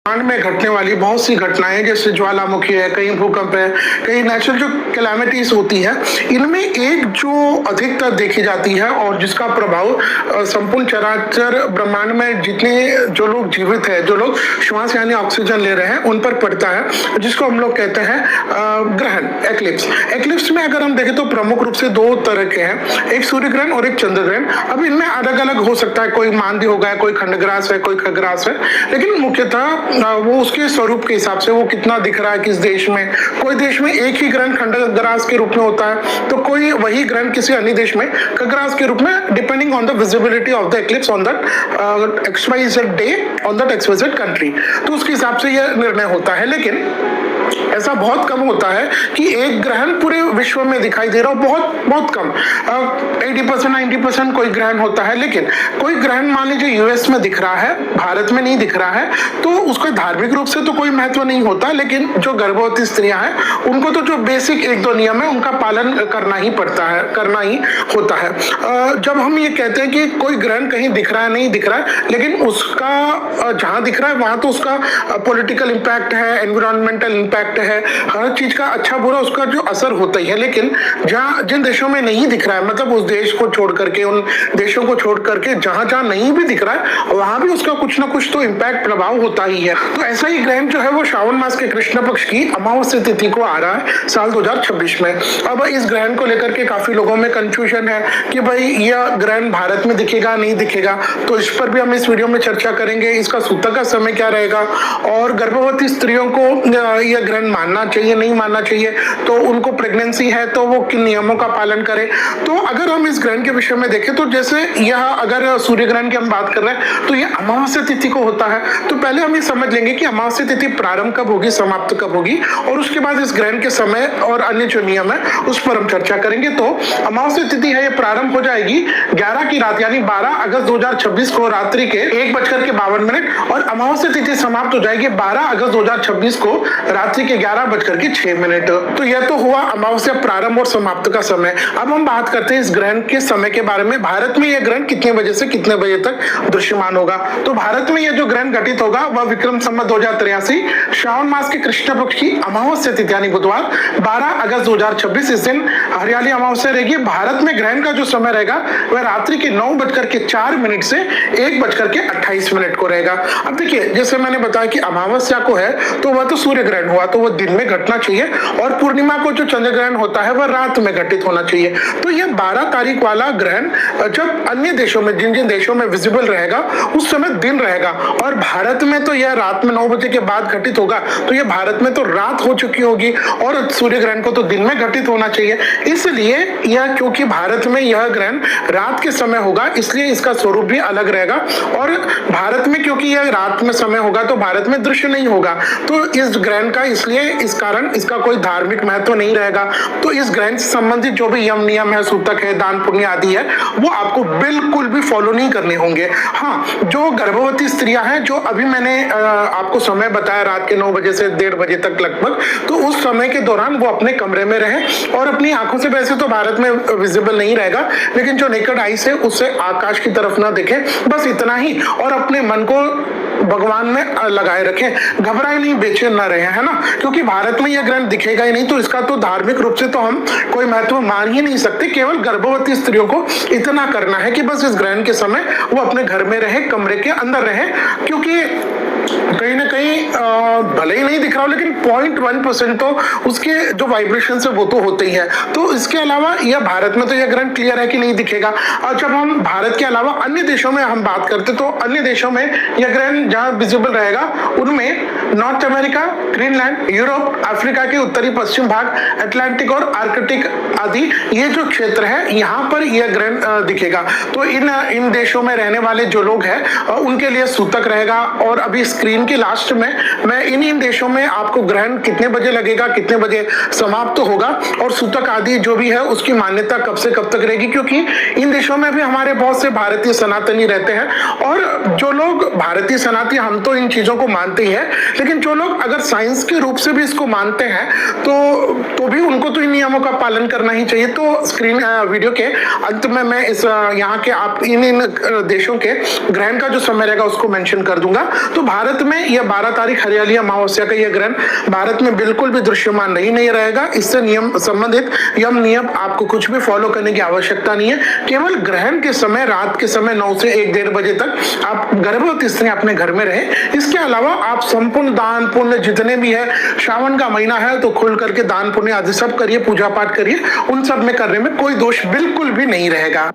ब्रह्मांड में घटने वाली बहुत सी घटनाएं, जैसे ज्वालामुखी है, कहीं भूकंप है, कहीं नेचुरल जो कैलामिटीज होती है, इनमें एक जो अधिकतर देखी जाती है और जिसका प्रभाव संपूर्ण चराचर ब्रह्मांड में जितने जो लोग जीवित है, जो लोग श्वास यानी ऑक्सीजन ले रहे हैं, उन पर पड़ता है, जिसको हम लोग कहते हैं ग्रहण, एक्लिप्स। एक्लिप्स में अगर हम देखें तो प्रमुख रूप से दो तरह के हैं, एक सूर्य ग्रहण और एक चंद्र ग्रहण। अब इनमें अलग अलग हो सकता है, कोई मांदी होगा, कोई खंडग्रास है, कोई खग्रास है, लेकिन मुख्यतः वो उसके स्वरूप के हिसाब से वो कितना दिख रहा है किस देश में। कोई देश में एक ही ग्रहण खंडग्रास के रूप में होता है, तो कोई वही ग्रहण किसी अन्य देश में खग्रास के रूप में, depending on the visibility of the eclipse on that XYZ day on that XYZ country, तो उसके हिसाब से यह निर्णय होता है। लेकिन ऐसा बहुत कम होता है कि एक ग्रहण पूरे विश्व में दिखाई दे रहा हो, बहुत बहुत कम, 80% 90% कोई ग्रहण होता है। लेकिन कोई ग्रहण मान लीजिए यूएस में दिख रहा है, भारत में नहीं दिख रहा है, तो उसका धार्मिक रूप से तो कोई महत्व नहीं होता, लेकिन जो गर्भवती स्त्रियां हैं उनको तो जो बेसिक एक दो नियम है उनका पालन करना ही पड़ता है, करना ही होता है। जब हम ये कहते हैं कि कोई ग्रहण कहीं दिख रहा है, नहीं दिख रहा है, लेकिन उसका जहां दिख रहा है वहां तो उसका पॉलिटिकल इंपैक्ट है, एनवायरमेंटल इंपैक्ट है, हर चीज का अच्छा बुरा उसका जो असर होता ही है। लेकिन जहां जिन देशों में नहीं दिख रहा है, मतलब उस देश को छोड़ करके, उन देशों को छोड़ करके जहां जहां नहीं भी दिख रहा है, वहां भी उसका कुछ ना कुछ तो इंपैक्ट, प्रभाव होता ही है। तो ऐसा ही ग्रहण जो है वो श्रावण मास के कृष्ण पक्ष की अमावस्या तिथि को आ रहा है साल 2026 में। अब इस ग्रहण को लेकर के काफी लोगों में कंफ्यूजन है कि भाई यह ग्रहण भारत में दिखेगा नहीं दिखेगा, तो इस पर भी हम इस वीडियो में चर्चा करेंगे। इसका सूतक का समय क्या रहेगा, और गर्भवती स्त्रियों को यह ग्रहण मानना चाहिए नहीं मानना चाहिए, तो उनको प्रेगनेंसी है तो वो किन नियमों का पालन करें। तो अगर हम इस ग्रहण के विषय में देखें तो जैसे यह अगर सूर्य ग्रहण की हम बात कर रहे हैं तो यह अमावस्या तिथि को होता है। तो पहले हम ये समझ लेंगे कि अमावस्या तिथि प्रारंभ कब होगी, समाप्त कब होगी, और उसके बाद इस ग्रहण के समय और अन्य जो नियम है उस पर हम चर्चा करेंगे। तो अमावस्या तिथि है, ये प्रारंभ हो जाएगी 11 की रात यानी 12 अगस्त 2026 को रात्रि के 1:52 और अमावस्या तिथि समाप्त हो जाएगी 12 अगस्त 2026 को रात्रि के 11:06। तो यह तो हुआ अमावस्या प्रारंभ और समाप्त का समय। अब हम बात करते हैं इस ग्रहण के समय के बारे में। भारत में यह ग्रहण कितने बजे से कितने बजे तक दृश्यमान होगा। तो भारत में यह जो ग्रहण घटित होगा वह विक्रम संवत 2083 श्रावण मास के कृष्ण पक्ष की अमावस्या तिथि यानी बुधवार 12 अगस्त 2026, इस दिन हरियाली अमावस्या रहेगी। भारत में ग्रहण का जो समय रहेगा वह रात्रि के 9:04 से 1:28 को रहेगा। अब देखिए, जैसे मैंने बताया कि अमावस्या को है तो वह तो सूर्य ग्रहण हुआ, तो वह दिन में घटना चाहिए, और पूर्णिमा को जो चंद्र ग्रहण होता है वह रात में घटित होना चाहिए। तो यह 12 तारीख वाला ग्रहण जब अन्य देशों में, जिन जिन देशों में विजिबल रहेगा उस समय दिन रहेगा, और भारत में तो यह रात में 9 बजे के बाद घटित होगा, तो यह भारत में तो रात हो चुकी होगी, और सूर्य ग्रहण को तो दिन में घटित होना चाहिए। इसलिए यह, क्योंकि भारत में यह ग्रहण रात के समय होगा, इसलिए इसका स्वरूप भी अलग रहेगा। और भारत में क्योंकि यह रात में समय होगा तो भारत में दृश्य नहीं होगा, तो इस ग्रहण का इसलिए इस कारण इसका कोई धार्मिक महत्व नहीं रहेगा। तो इस ग्रहण से संबंधित जो भी यम नियम है, सूतक है, दान पुण्य आदि है, वो आपको बिल्कुल भी फॉलो नहीं करने होंगे। हाँ, जो गर्भवती स्त्रियां हैं, जो अभी मैंने आपको समय बताया रात के 9 बजे से 1:30 बजे तक लगभग, तो उस समय के दौरान वो अपने कमरे में रहें और अपनी आंखों से, वैसे तो भारत में विजिबल नहीं रहेगा, लेकिन जो नेकेड आई से उससे आकाश की तरफ ना देखें, बस इतना ही, और अपने मन को भगवान में लगाए रखें, घबराए नहीं, बेचैन ना रहे, है ना, क्योंकि भारत में यह ग्रहण दिखेगा ही नहीं, तो इसका तो धार्मिक रूप से तो हम कोई महत्व मान ही नहीं सकते। केवल गर्भवती स्त्रियों को इतना करना है कि बस इस ग्रहण के समय वो अपने घर में रहे, कमरे के अंदर रहे, क्योंकि कहीं ना कहीं भले ही नहीं दिख रहा हो, लेकिन 0.1% तो उसके जो वाइब्रेशन है वो तो होते ही है। तो इसके अलावा यह भारत में तो यह ग्रहण क्लियर है कि नहीं दिखेगा। और जब हम भारत के अलावा अन्य देशों में हम बात करते तो अन्य देशों में यह ग्रहण जहां विजिबल रहेगा उनमें north America, Greenland, Europe, Africa के उत्तरी पश्चिम भाग, अटलांटिक और आर्कटिक आदि ये जो क्षेत्र है, यहाँ पर यह ग्रहण दिखेगा। तो इन देशों में रहने वाले जो लोग हैं उनके लिए सूतक रहेगा। और अभी स्क्रीन के लास्ट में मैं इन देशों में आपको ग्रहण कितने बजे लगेगा, कितने बजे समाप्त होगा, और सूतक आदि जो भी है उसकी मान्यता कब से कब तक रहेगी, क्योंकि इन देशों में भी हमारे बहुत से भारतीय सनातनी रहते हैं। और जो लोग भारतीय सनातनी, हम तो इन चीजों को मानते ही हैं, लेकिन जो लोग अगर साइंस के रूप से भी इसको मानते हैं तो भी उनको तो इन नियमों का पालन करना करना ही चाहिए। तो स्क्रीन वीडियो के अंत में मैं इस यहाँ के आप इन देशों के ग्रहण का जो समय रहेगा उसको मेंशन कर दूंगा। तो भारत में यह 12 तारीख हरियाली अमावस्या का यह ग्रहण भारत में बिल्कुल भी दृश्यमान नहीं रहेगा। इससे नियम संबंधित यम नियम आपको कुछ भी फॉलो करने की आवश्यकता नहीं है। केवल ग्रहण के समय रात के समय 9 से 1-1.5 बजे तक आप गर्भवती स्त्री अपने घर में रहे। इसके अलावा आप संपूर्ण दान पुण्य जितने भी है, श्रावण का महीना है तो खुल करके दान पुण्य आदि सब करिए, पूजा पाठ करिए, उन सब में करने में कोई दोष बिल्कुल भी नहीं रहेगा।